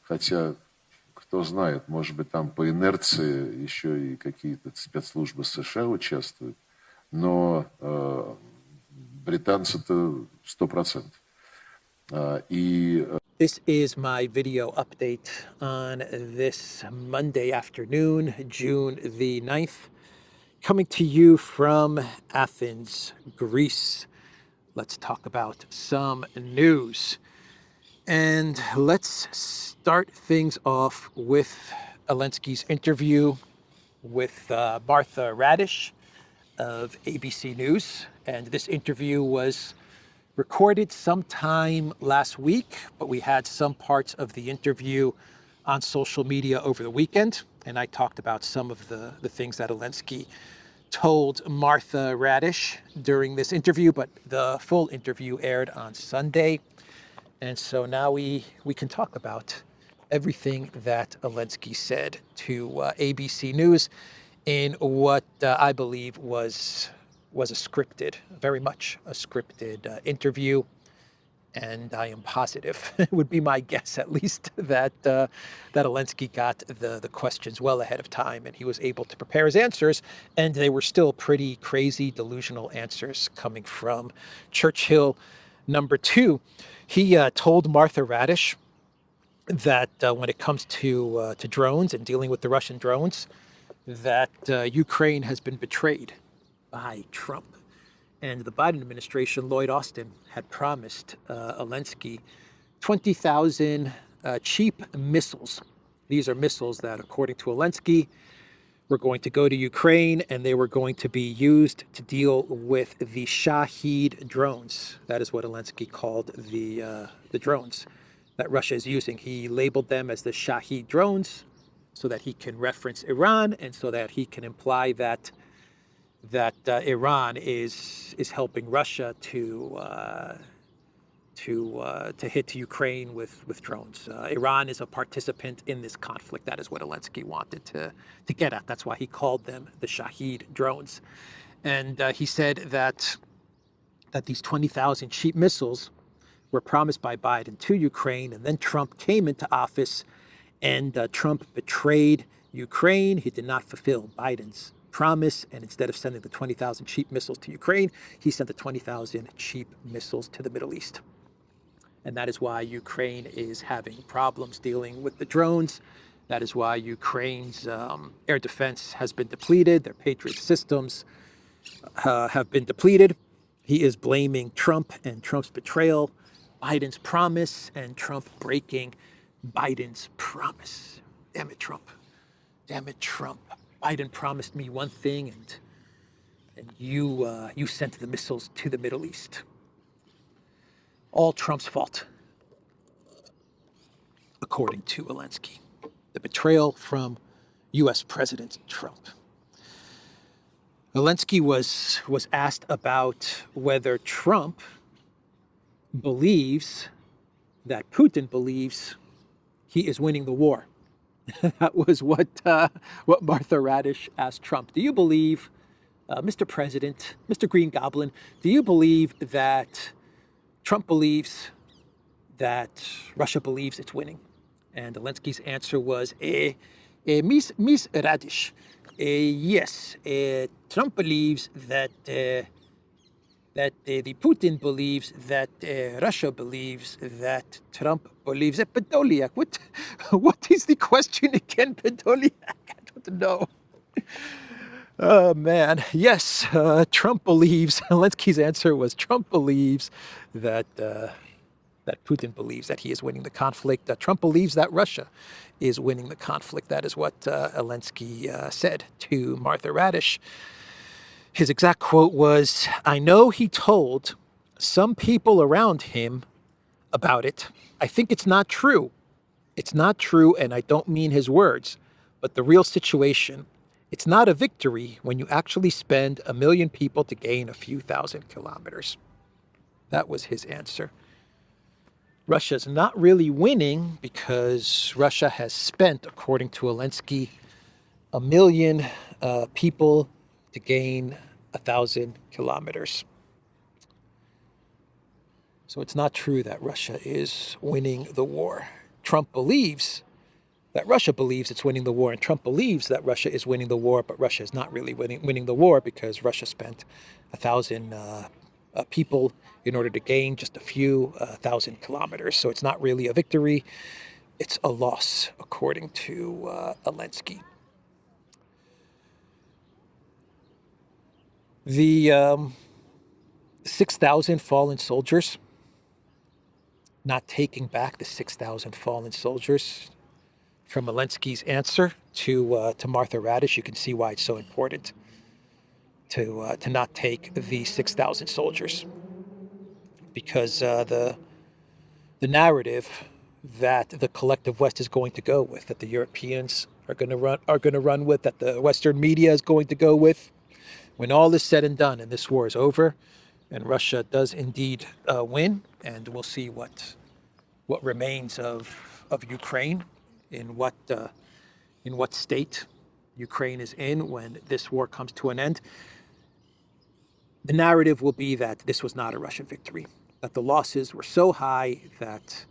хотя, кто знает, может быть, там по инерции еще и какие-то спецслужбы США участвуют, но британцы-то 100%. This is my video update on this Monday afternoon, June the 9th, coming to you from Athens, Greece. Let's talk about some news. And let's start things off with Zelensky's interview with Martha Radish of ABC News. And this interview was recorded sometime last week, but we had some parts of the interview on social media over the weekend. And I talked about some of the things that Zelensky told Martha Radish during this interview, but the full interview aired on Sunday. And so now we can talk about everything that Zelensky said to ABC News in what I believe was very much a scripted interview. And I am positive, it would be my guess at least, that Zelensky got the questions well ahead of time and he was able to prepare his answers. And they were still pretty crazy, delusional answers coming from Churchill number 2. He told Martha Radish that when it comes to drones and dealing with the Russian drones, that Ukraine has been betrayed by Trump. And the Biden administration, Lloyd Austin, had promised Zelensky 20,000 cheap missiles. These are missiles that, according to Zelensky, were going to go to Ukraine and they were going to be used to deal with the Shahid drones. That is what Zelensky called the drones that Russia is using. He labeled them as the Shahid drones so that he can reference Iran and so that he can imply that Iran is helping Russia to hit Ukraine with drones. Iran is a participant in this conflict. That is what Zelensky wanted to get at. That's why he called them the Shahid drones. And he said that these 20,000 cheap missiles were promised by Biden to Ukraine, and then Trump came into office, and Trump betrayed Ukraine. He did not fulfill Biden's promise, and instead of sending the 20,000 cheap missiles to Ukraine, he sent the 20,000 cheap missiles to the Middle East. And that is why Ukraine is having problems dealing with the drones. That is why Ukraine's air defense has been depleted. Their Patriot systems have been depleted. He is blaming Trump and Trump's betrayal, Biden's promise, and Trump breaking Biden's promise. Damn it, Trump. Damn it, Trump. Biden promised me one thing, and you sent the missiles to the Middle East. All Trump's fault, according to Zelensky. The betrayal from U.S. President Trump. Zelensky was asked about whether Trump believes that Putin believes he is winning the war. That was what Martha Radish asked Trump. Do you believe, Mr. President, Mr. Green Goblin, do you believe that Trump believes that Russia believes it's winning? And Zelensky's answer was, Miss Radish, yes, Trump believes that the Putin believes that Russia believes that Trump believes that Podolyak. What is the question again, Podolyak? I don't know. Oh, man. Yes, Trump believes, Zelensky's answer was Trump believes that Putin believes that he is winning the conflict. Trump believes that Russia is winning the conflict. That is what Zelensky said to Martha Radish. His exact quote was, I know he told some people around him about it. I think it's not true. It's not true, and I don't mean his words, but the real situation. It's not a victory when you actually spend 1 million people to gain a few thousand kilometers. That was his answer. Russia's not really winning because Russia has spent, according to Zelensky, 1 million people to gain 1,000 kilometers. So it's not true that Russia is winning the war. Trump believes that Russia believes it's winning the war, and Trump believes that Russia is winning the war, but Russia is not really winning the war because Russia spent 1,000 people in order to gain just a few 1,000 kilometers. So it's not really a victory, it's a loss, according to Zelensky. The 6,000 fallen soldiers, not taking back the 6,000 fallen soldiers from Zelensky's answer to Martha Radish, you can see why it's so important to not take the 6,000 soldiers, because the narrative that the collective West is going to go with, that the Europeans are going to run with, that the Western media is going to go with, when all is said and done and this war is over, and Russia does indeed win, and we'll see what remains of Ukraine, in what state Ukraine is in when this war comes to an end. The narrative will be that this was not a Russian victory, that the losses were so high that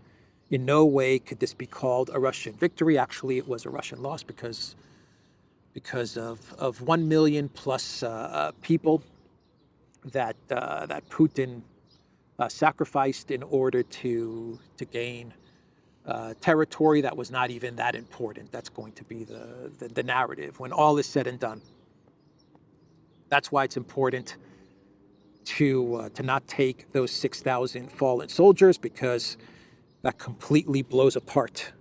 in no way could this be called a Russian victory. Actually, it was a Russian loss because of 1 million plus people that Putin sacrificed in order to gain territory that was not even that important. That's going to be the narrative when all is said and done. That's why it's important to not take those 6,000 fallen soldiers, because that completely blows apart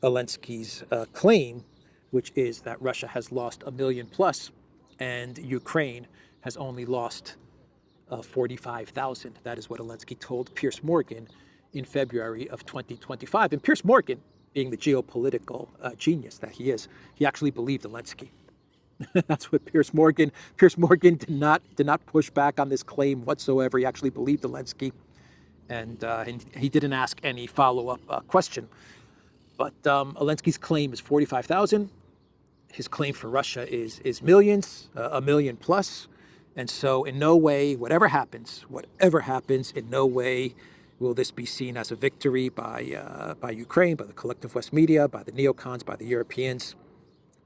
Zelensky's claim, which is that Russia has lost 1 million plus and Ukraine has only lost 45,000. That is what Zelensky told Piers Morgan in February of 2025. And Piers Morgan, being the geopolitical genius that he is, he actually believed Zelensky. That's what Piers Morgan did not push back on this claim whatsoever. He actually believed Zelensky, and he didn't ask any follow-up question. But Zelensky's claim is 45,000. His claim for Russia is millions, 1 million plus. And so in no way, whatever happens, in no way will this be seen as a victory by Ukraine, by the collective West media, by the neocons, by the Europeans.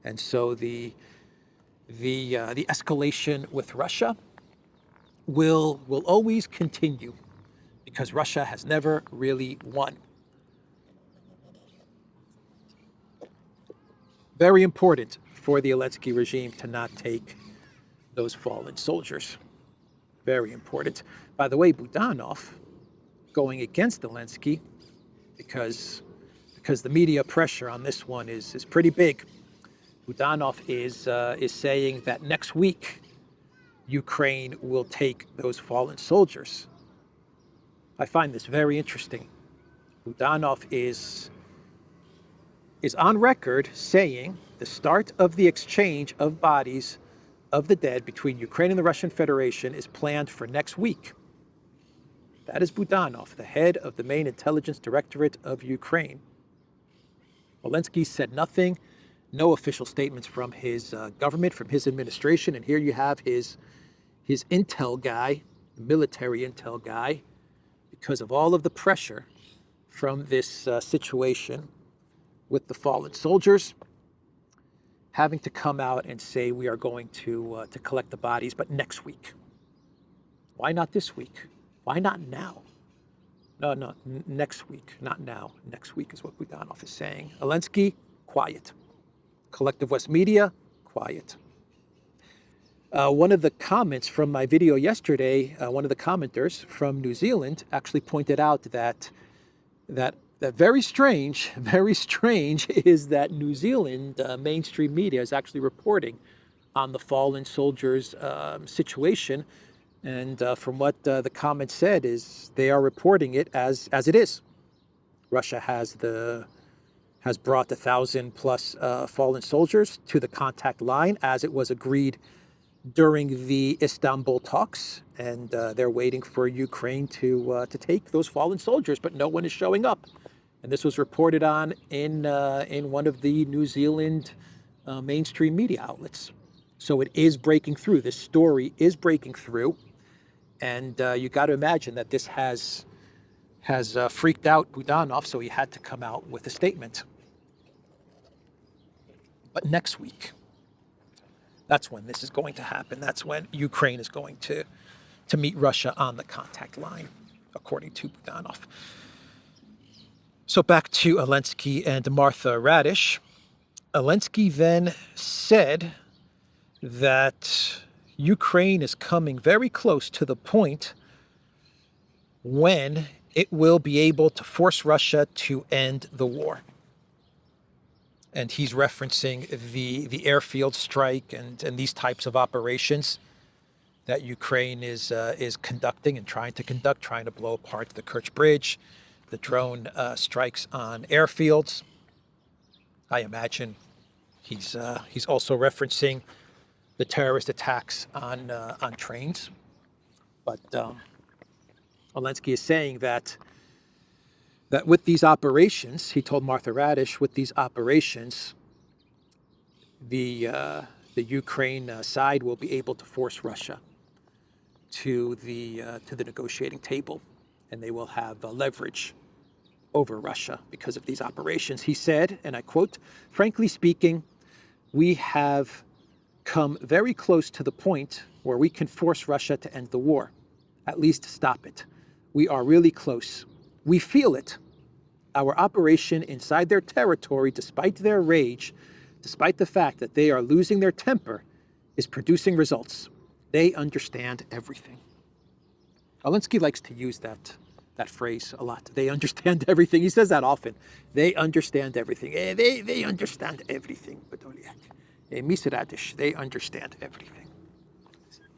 And so the escalation with Russia will always continue, because Russia has never really won. Very important for the Zelensky regime to not take those fallen soldiers. Very important. By the way, Budanov going against Zelensky, because the media pressure on this one is pretty big. Budanov is saying that next week Ukraine will take those fallen soldiers. I find this very interesting. Budanov is on record saying the start of the exchange of bodies of the dead between Ukraine and the Russian Federation is planned for next week. That is Budanov, the head of the main intelligence directorate of Ukraine. Zelensky said nothing, no official statements from his government, from his administration, and here you have his intel guy, military intel guy, because of all of the pressure from this situation with the fallen soldiers, having to come out and say we are going to collect the bodies, but next week. Why not this week? Why not now? No, next week, not now. Next week is what Budanov is saying. Zelensky, quiet. Collective West media, quiet. One of the comments from my video yesterday, one of the commenters from New Zealand actually pointed out that very strange is that New Zealand mainstream media is actually reporting on the fallen soldiers situation. And from what the comment said is they are reporting it as it is. Russia has brought 1,000 plus fallen soldiers to the contact line as it was agreed during the Istanbul talks, and they're waiting for Ukraine to take those fallen soldiers, but no one is showing up. And this was reported on in one of the New Zealand mainstream media outlets. So it is breaking through. This story is breaking through, and you got to imagine that this has has freaked out Budanov, so he had to come out with a statement. But next week, that's when this is going to happen. That's when Ukraine is going to meet Russia on the contact line, according to Budanov. So back to Zelensky and Martha Radish. Zelensky then said that Ukraine is coming very close to the point when it will be able to force Russia to end the war. And he's referencing the airfield strike and these types of operations that Ukraine is conducting and trying to blow apart the Kerch Bridge, the drone strikes on airfields. I imagine he's also referencing the terrorist attacks on trains. But Zelensky is saying that with these operations, he told Martha Radish, with these operations, the Ukraine side will be able to force Russia to the negotiating table, and they will have leverage over Russia because of these operations. He said, and I quote, "Frankly speaking, we have come very close to the point where we can force Russia to end the war, at least stop it. We are really close. We feel it. Our operation inside their territory, despite their rage, despite the fact that they are losing their temper, is producing results. They understand everything." Zelensky likes to use that phrase a lot. They understand everything. He says that often. They understand everything. They understand everything. Miss Radish, they understand everything.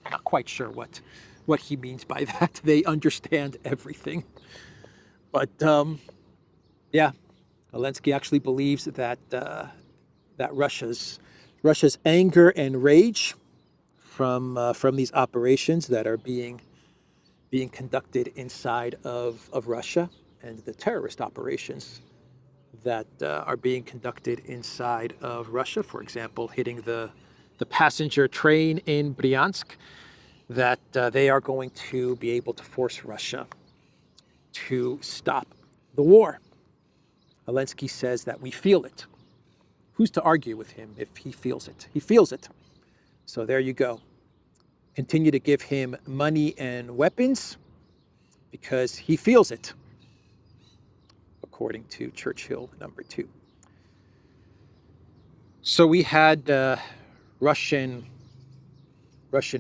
I'm not quite sure what he means by that. They understand everything. But yeah, Zelensky actually believes that that Russia's anger and rage from these operations that are being conducted inside of Russia, and the terrorist operations that are being conducted inside of Russia, for example, hitting the passenger train in Bryansk, that they are going to be able to force Russia to stop the war. Zelensky says that we feel it. Who's to argue with him if he feels it? He feels it. So there you go. Continue to give him money and weapons because he feels it, according to Churchill number 2. So we had Russian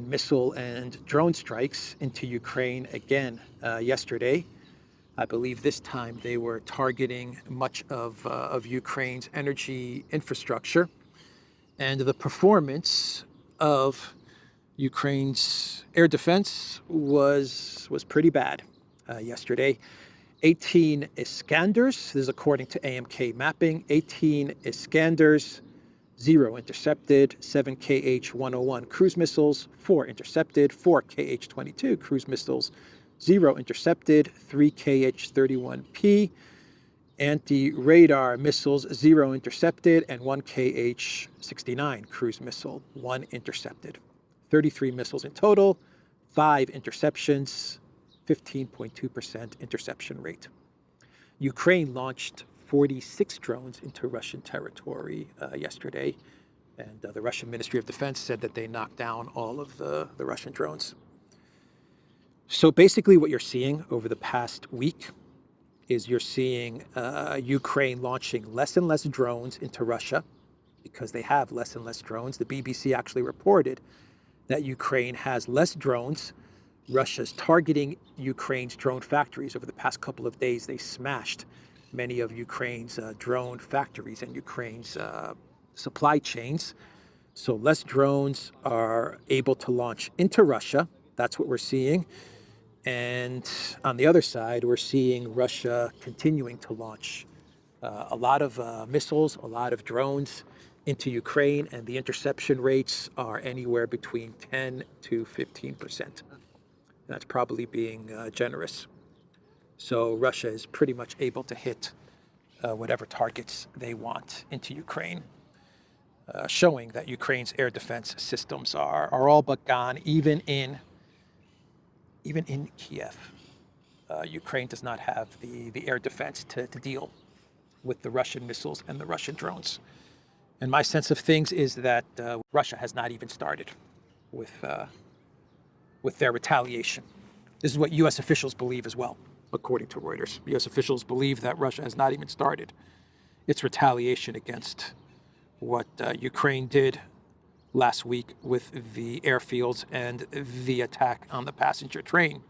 missile and drone strikes into Ukraine again yesterday. I believe this time they were targeting much of Ukraine's energy infrastructure, and the performance of Ukraine's air defense was pretty bad yesterday. 18 Iskanders, this is according to AMK mapping, 18 Iskanders, 0 intercepted, 7 KH-101 cruise missiles, 4 intercepted, 4 KH-22 cruise missiles, 0 intercepted, 3 KH-31P anti-radar missiles, 0 intercepted, and 1 KH-69 cruise missile, 1 intercepted. 33 missiles in total, 5 interceptions, 15.2% interception rate. Ukraine launched 46 drones into Russian territory yesterday, and the Russian Ministry of Defense said that they knocked down all of the Russian drones. So basically what you're seeing over the past week is you're seeing Ukraine launching less and less drones into Russia because they have less and less drones. The BBC actually reported that Ukraine has less drones. Russia's targeting Ukraine's drone factories. Over the past couple of days, they smashed many of Ukraine's drone factories and Ukraine's supply chains. So less drones are able to launch into Russia. That's what we're seeing. And on the other side, we're seeing Russia continuing to launch a lot of missiles, a lot of drones into Ukraine, and the interception rates are anywhere between 10 to 15%. That's probably being generous. So Russia is pretty much able to hit whatever targets they want into Ukraine, showing that Ukraine's air defense systems are all but gone, even in Kiev. Ukraine does not have the air defense to deal with the Russian missiles and the Russian drones. And my sense of things is that Russia has not even started with their retaliation. This is what U.S. officials believe as well, according to Reuters. U.S. officials believe that Russia has not even started its retaliation against what Ukraine did last week with the airfields and the attack on the passenger train.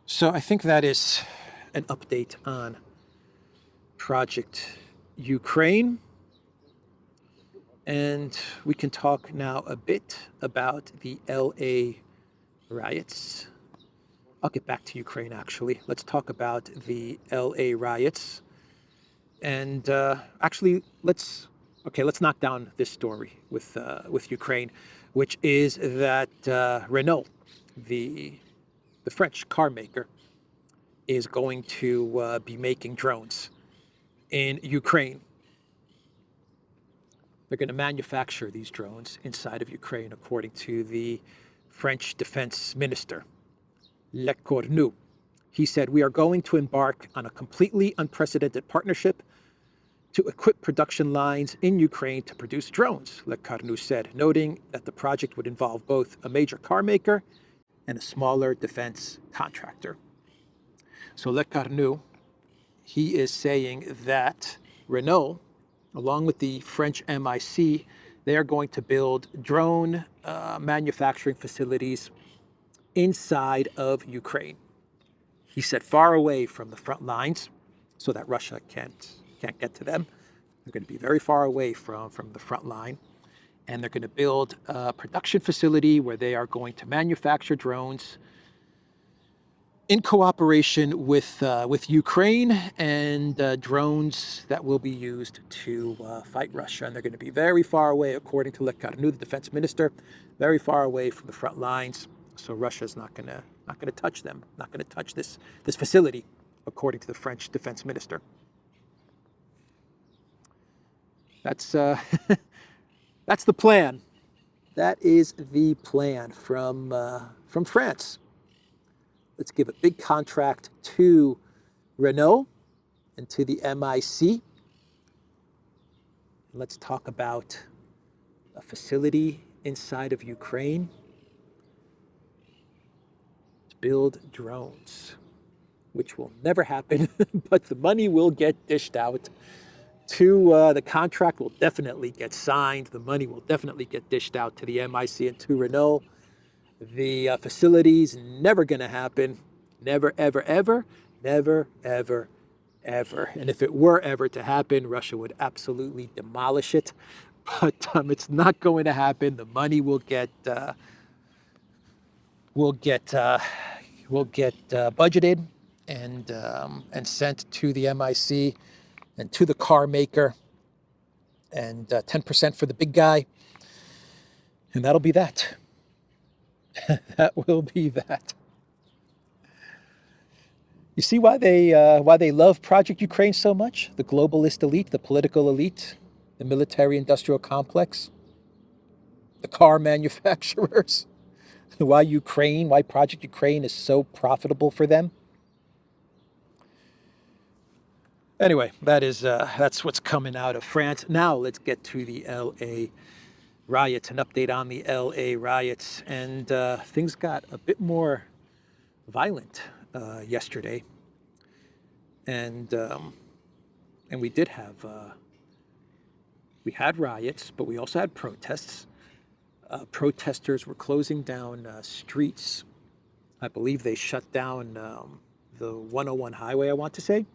So I think that is an update on Project Ukraine. And we can talk now a bit about the LA riots. I'll get back to Ukraine, actually. Let's talk about the LA riots. And actually, let's knock down this story with Ukraine, which is that Renault, the French car maker, is going to be making drones in Ukraine. They're going to manufacture these drones inside of Ukraine, according to the French defense minister, Le Cornu. He said, "We are going to embark on a completely unprecedented partnership to equip production lines in Ukraine to produce drones," Le Cornu said, noting that the project would involve both a major car maker and a smaller defense contractor. So Le Cornu, he is saying that Renault, along with the French MIC, they are going to build drone manufacturing facilities inside of Ukraine. He said far away from the front lines so that Russia can't get to them. They're going to be very far away from the front line. And they're going to build a production facility where they are going to manufacture drones in cooperation with Ukraine, and drones that will be used to fight Russia. And they're going to be very far away, according to Le Cornu, the defense minister, very far away from the front lines. So Russia's not going to touch them, not going to touch this facility, according to the French defense minister. That's that's the plan. That is the plan from France. Let's give a big contract to Renault and to the MIC. Let's talk about a facility inside of Ukraine to build drones, which will never happen, but the money will get dished out to the contract will definitely get signed. The money will definitely get dished out to the MIC and to Renault. The facility's never going to happen. Never, ever, ever. Never, ever, ever. And if it were ever to happen, Russia would absolutely demolish it. But it's not going to happen. The money will get budgeted and sent to the MIC and to the car maker, and 10% for the big guy, and that'll be that. That will be that. You see why they love Project Ukraine so much? The globalist elite, the political elite, the military-industrial complex, the car manufacturers. Why Project Ukraine is so profitable for them. Anyway, that's what's coming out of France. Now let's get to the LA riots, an update on the LA riots. And things got a bit more violent yesterday. And we did have, we had riots, but we also had protests. Protesters were closing down streets. I believe they shut down the 101 highway, I want to say.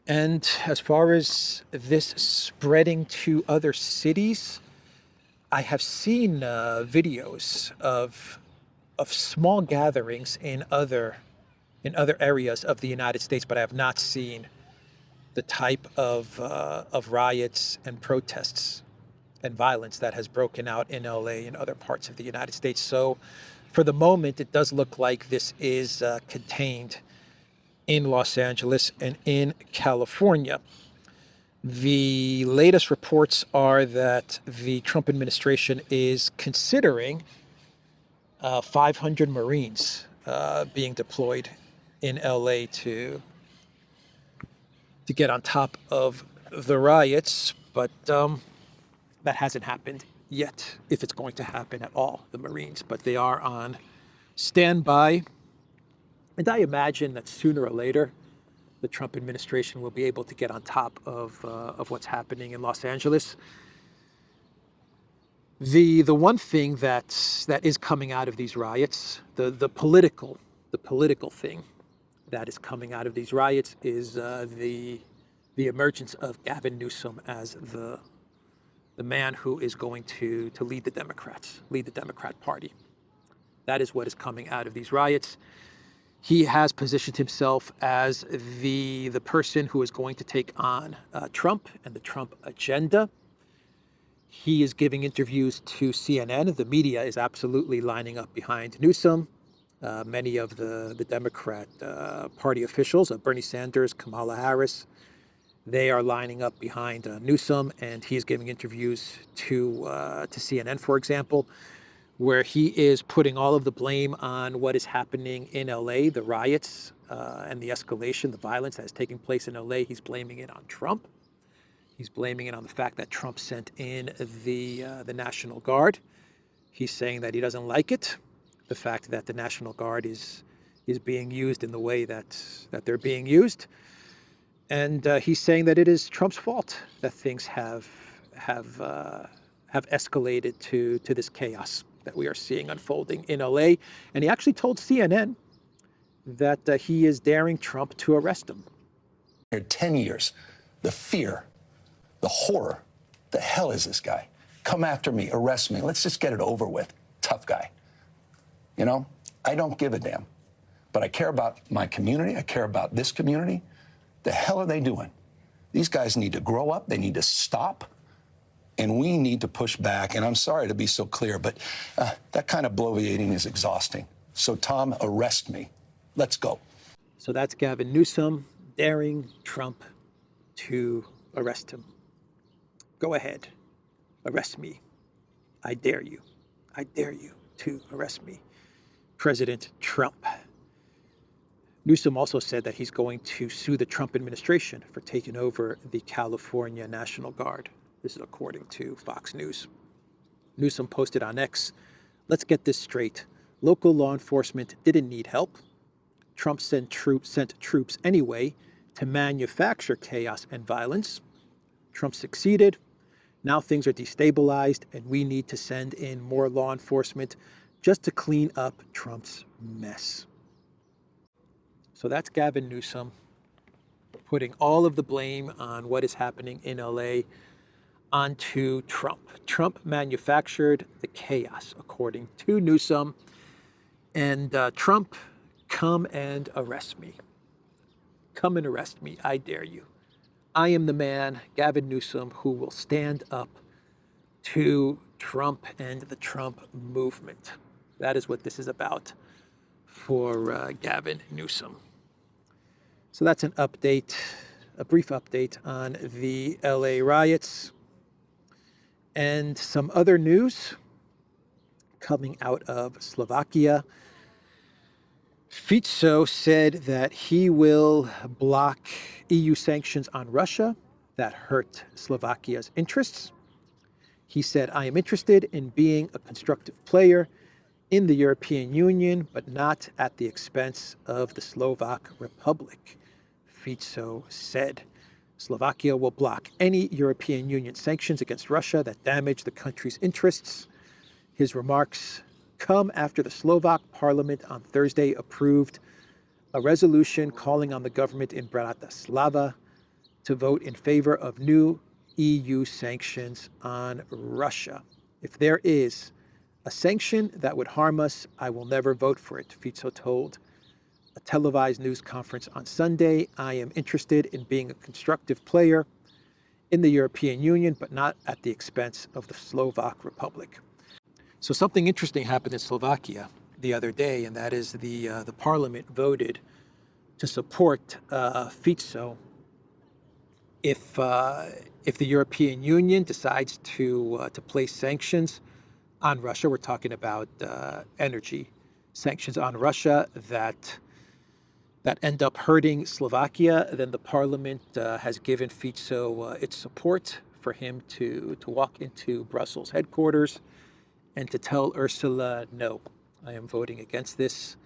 And as far as this spreading to other cities, I have seen videos of small gatherings in other areas of the United States, but I have not seen the type of riots and protests and violence that has broken out in LA and other parts of the United States. So for the moment, it does look like this is contained in Los Angeles and in California. The latest reports are that the Trump administration is considering 500 Marines being deployed in LA to get on top of the riots, but that hasn't happened yet, if it's going to happen at all, the Marines. But they are on standby, and I imagine that sooner or later, the Trump administration will be able to get on top of what's happening in Los Angeles. The one thing that is coming out of these riots, the political thing that is coming out of these riots is the emergence of Gavin Newsom as the man who is going to lead the Democrats, lead the Democrat Party. That is what is coming out of these riots. He has positioned himself as the person who is going to take on Trump and the Trump agenda. He is giving interviews to CNN. The media is absolutely lining up behind Newsom. Many of the Democrat Party officials, Bernie Sanders, Kamala Harris, they are lining up behind Newsom, and he's giving interviews to CNN, for example, where he is putting all of the blame on what is happening in LA, the riots and the escalation, the violence that is taking place in LA. He's blaming it on Trump. He's blaming it on the fact that Trump sent in the National Guard. He's saying that he doesn't like it, the fact that the National Guard is being used in the way that they're being used. And he's saying that it is Trump's fault that things have escalated to this chaos that we are seeing unfolding in LA. And he actually told CNN that he is daring Trump to arrest him. 10 years, the fear, the horror, the hell is this guy? Come after me, arrest me, let's just get it over with. Tough guy. You know, I don't give a damn. But I care about my community, I care about this community. The hell are they doing? These guys need to grow up, they need to stop, and we need to push back. And I'm sorry to be so clear, but that kind of bloviating is exhausting. So Tom, arrest me. Let's go. So that's Gavin Newsom daring Trump to arrest him. Go ahead, arrest me. I dare you. I dare you to arrest me. President Trump. Newsom also said that he's going to sue the Trump administration for taking over the California National Guard. This is according to Fox News. Newsom posted on X, "Let's get this straight. Local law enforcement didn't need help. Trump sent troops anyway to manufacture chaos and violence. Trump succeeded. Now things are destabilized, and we need to send in more law enforcement just to clean up Trump's mess." So that's Gavin Newsom putting all of the blame on what is happening in LA onto Trump. Trump manufactured the chaos, according to Newsom. And Trump, come and arrest me. Come and arrest me. I dare you. I am the man, Gavin Newsom, who will stand up to Trump and the Trump movement. That is what this is about for Gavin Newsom. So that's an update, a brief update on the LA riots. And some other news coming out of Slovakia. Fico said that he will block EU sanctions on Russia that hurt Slovakia's interests. He said, "I am interested in being a constructive player in the European Union, but not at the expense of the Slovak Republic," Fico said. Slovakia will block any European Union sanctions against Russia that damage the country's interests. His remarks come after the Slovak parliament on Thursday approved a resolution calling on the government in Bratislava to vote in favor of new EU sanctions on Russia. "If there is a sanction that would harm us, I will never vote for it," Fico told a televised news conference on Sunday. "I am interested in being a constructive player in the European Union, but not at the expense of the Slovak Republic." So something interesting happened in Slovakia the other day, and that is the parliament voted to support Fico if the European Union decides to place sanctions on Russia. We're talking about energy sanctions on Russia that end up hurting Slovakia, then the parliament has given Fico its support for him to walk into Brussels headquarters and to tell Ursula, no, I am voting against this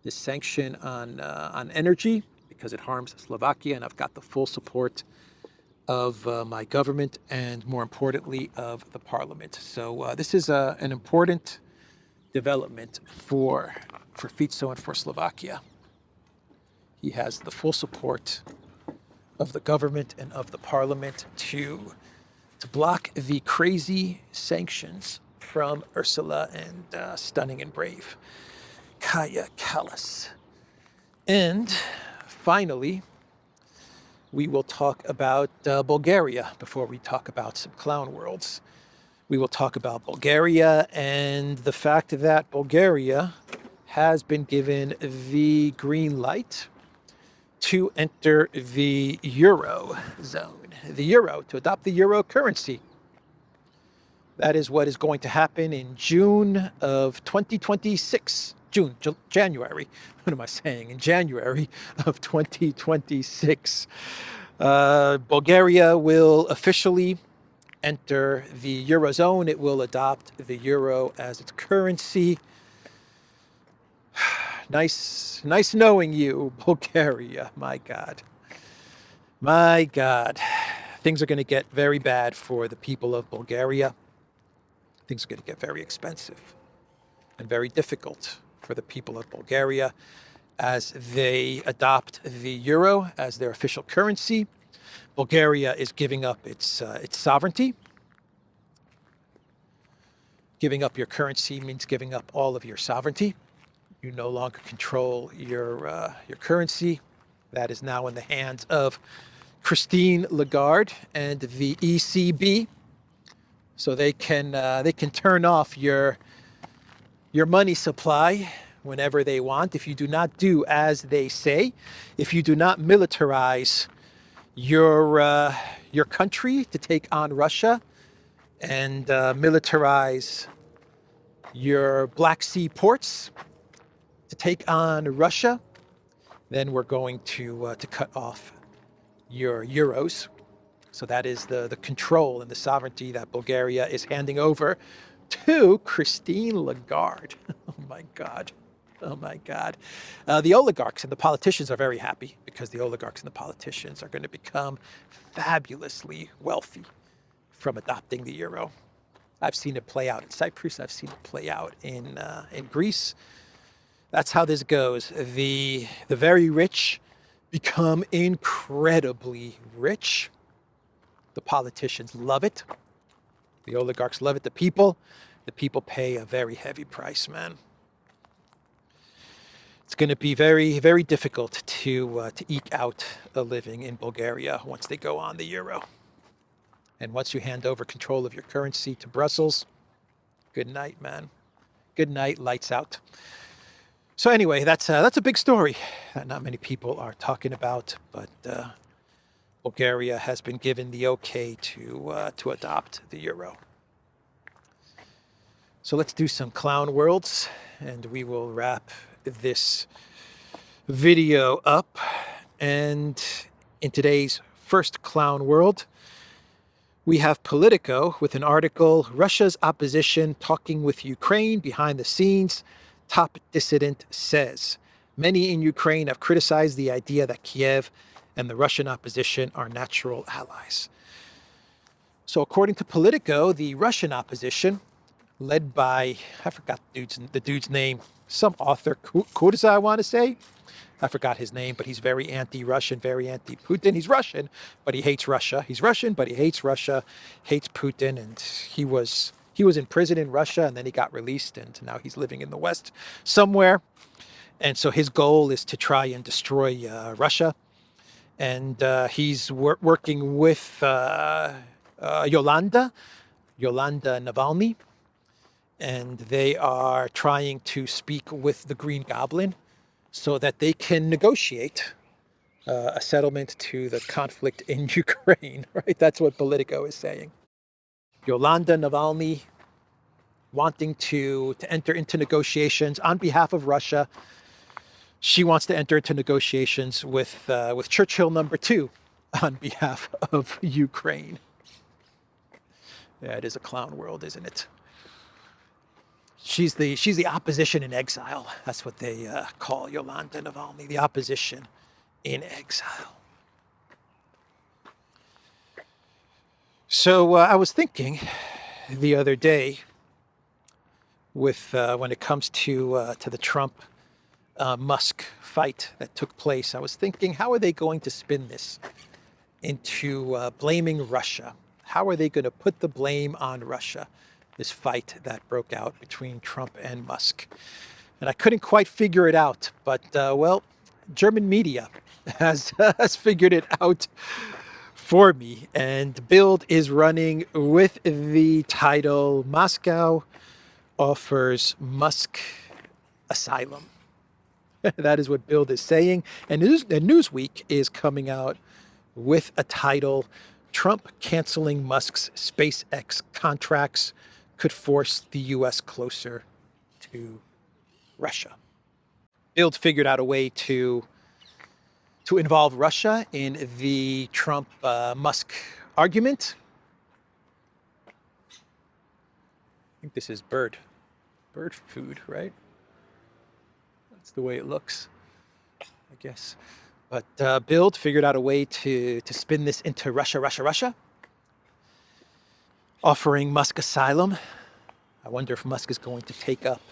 sanction on energy because it harms Slovakia, and I've got the full support of my government and, more importantly, of the parliament. So this is an important development for Fico and for Slovakia. He has the full support of the government and of the parliament to block the crazy sanctions from Ursula and Stunning and Brave Kaja Kallas. And finally, we will talk about Bulgaria before we talk about some clown worlds. We will talk about Bulgaria and the fact that Bulgaria has been given the green light to enter the Eurozone, the euro, to adopt the euro currency. That is what is going to happen in June of 2026. January. What am I saying? In January of 2026. Bulgaria will officially enter the Eurozone. It will adopt the euro as its currency. Nice knowing you, Bulgaria. My God. My God. Things are going to get very bad for the people of Bulgaria. Things are going to get very expensive and very difficult for the people of Bulgaria as they adopt the euro as their official currency. Bulgaria is giving up its sovereignty. Giving up your currency means giving up all of your sovereignty. You no longer control your currency. That is now in the hands of Christine Lagarde and the ECB. So they can turn off your money supply whenever they want if you do not do as they say. If you do not militarize your country to take on Russia and militarize your Black Sea ports to take on Russia, then we're going to cut off your euros. So that is the control and the sovereignty that Bulgaria is handing over to Christine Lagarde. Oh my God. Oh my God. The oligarchs and the politicians are very happy because the oligarchs and the politicians are going to become fabulously wealthy from adopting the euro. I've seen it play out in Cyprus. I've seen it play out in Greece. That's how this goes. The very rich become incredibly rich. The politicians love it. The oligarchs love it. The people pay a very heavy price, man. It's going to be very, very difficult to eke out a living in Bulgaria once they go on the euro. And once you hand over control of your currency to Brussels, good night, man. Good night, lights out. So anyway, that's a big story that not many people are talking about, but Bulgaria has been given the okay to adopt the euro. So let's do some clown worlds, and we will wrap this video up. And in today's first clown world, we have Politico with an article, Russia's opposition talking with Ukraine behind the scenes. Top dissident says. Many in Ukraine have criticized the idea that Kiev and the Russian opposition are natural allies. So according to Politico, the Russian opposition, led by, I forgot the dude's name, some author, Kurza, I want to say. I forgot his name, but he's very anti-Russian, very anti-Putin. He's Russian, but he hates Russia. He's Russian, but he hates Russia, hates Putin, and he was in prison in Russia, and then he got released, and now he's living in the West somewhere. And so his goal is to try and destroy Russia. And he's working with Yolanda Navalny, and they are trying to speak with the Green Goblin so that they can negotiate a settlement to the conflict in Ukraine, right? That's what Politico is saying. Yolanda Navalny wanting to enter into negotiations on behalf of Russia. She wants to enter into negotiations with Churchill #2 on behalf of Ukraine. Yeah, it is a clown world, isn't it? She's the opposition in exile. That's what they call Yolanda Navalny, the opposition in exile. So I was thinking the other day, with when it comes to the Trump Musk fight that took place, I was thinking, how are they going to spin this into blaming Russia? How are they going to put the blame on Russia, this fight that broke out between Trump and Musk? And I couldn't quite figure it out, but well, German media has figured it out for me. And Bild is running with the title, Moscow offers Musk asylum. That is what Bild is saying. And Newsweek is coming out with a title, Trump canceling Musk's SpaceX contracts could force the U.S. closer to Russia. Bild figured out a way to involve Russia in the Trump-Musk argument. I think this is bird food, right? That's the way it looks, I guess. But Bild figured out a way to spin this into Russia, offering Musk asylum. I wonder if Musk is going to take up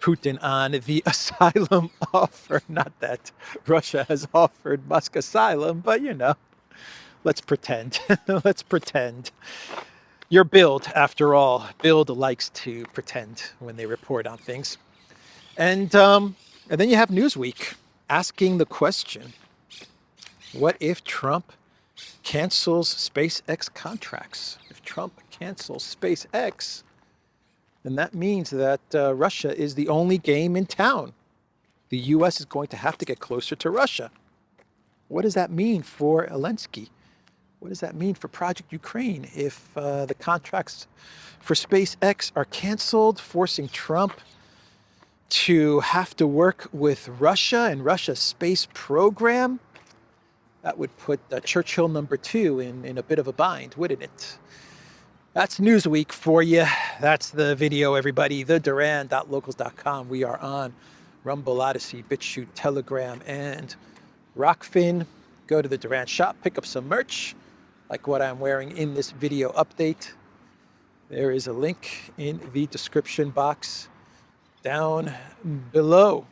Putin on the asylum offer. Not that Russia has offered Musk asylum, but you know, let's pretend. Let's pretend. You're Bild, after all. Bild likes to pretend when they report on things. And then you have Newsweek asking the question, what if Trump cancels SpaceX contracts? If Trump cancels SpaceX, then that means that Russia is the only game in town. The U.S. is going to have to get closer to Russia. What does that mean for Zelensky? What does that mean for Project Ukraine if the contracts for SpaceX are canceled, forcing Trump to have to work with Russia and Russia's space program? That would put Churchill #2 in a bit of a bind, wouldn't it? That's Newsweek for you. That's the video, everybody. Duran.locals.com. We are on Rumble, Odyssey, BitChute, Telegram, and Rockfin. Go to the Duran shop, pick up some merch, like what I'm wearing in this video update. There is a link in the description box down below.